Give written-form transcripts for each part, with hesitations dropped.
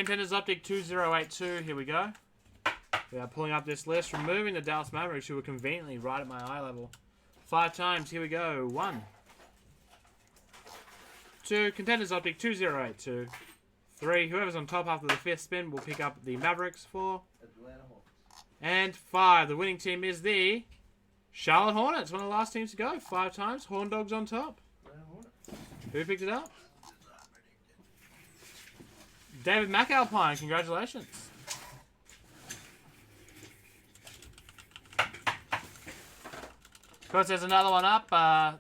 Contenders Optic 2082. Here we go. We are pulling up this list, removing the Dallas Mavericks, who were conveniently right at my eye level. 5 times. Here we go. 1, 2. Contenders Optic 2082. 3. Whoever's on top after the 5th spin will pick up the Mavericks. 4. And 5. The winning team is the Charlotte Hornets. One of the last teams to go. 5 times. Horn Dogs on top. Who picked it up? David McAlpine. Congratulations. Of course, there's another one up. Our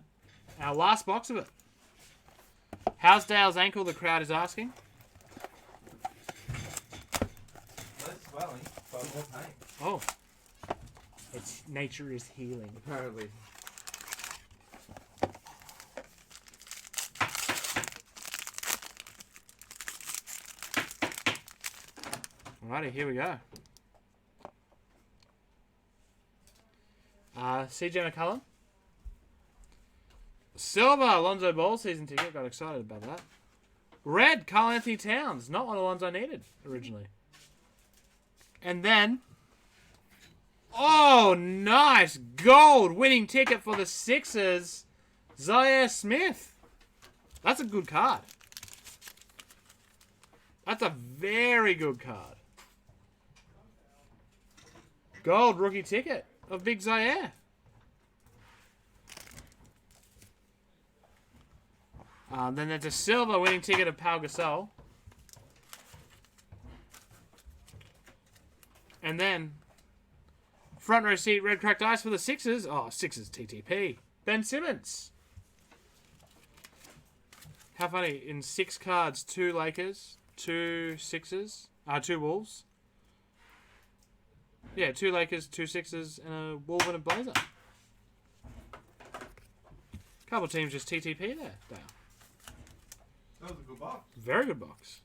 last box of it. How's Dale's ankle? The crowd is asking. Less swelling, but more pain. Oh. It's nature is healing. Apparently. Alrighty, here we go. CJ McCullum. Silver, Alonzo Ball season ticket. Got excited about that. Red, Karl Anthony Towns. Not one of the ones I needed originally. And then... oh, nice. Gold winning ticket for the Sixers. Zaire Smith. That's a good card. That's a very good card. Gold rookie ticket of Big Zaire. Then there's a silver winning ticket of Pau Gasol. And then front row seat red cracked ice for the Sixers. Oh, Sixers TTP. Ben Simmons. How funny. In 6 cards, 2 Lakers, 2 Sixers, 2 Wolves. Yeah, 2 Lakers, 2 Sixers, and a Wolf and a Blazer. Couple teams just TTP there. Dale. That was a good box. Very good box.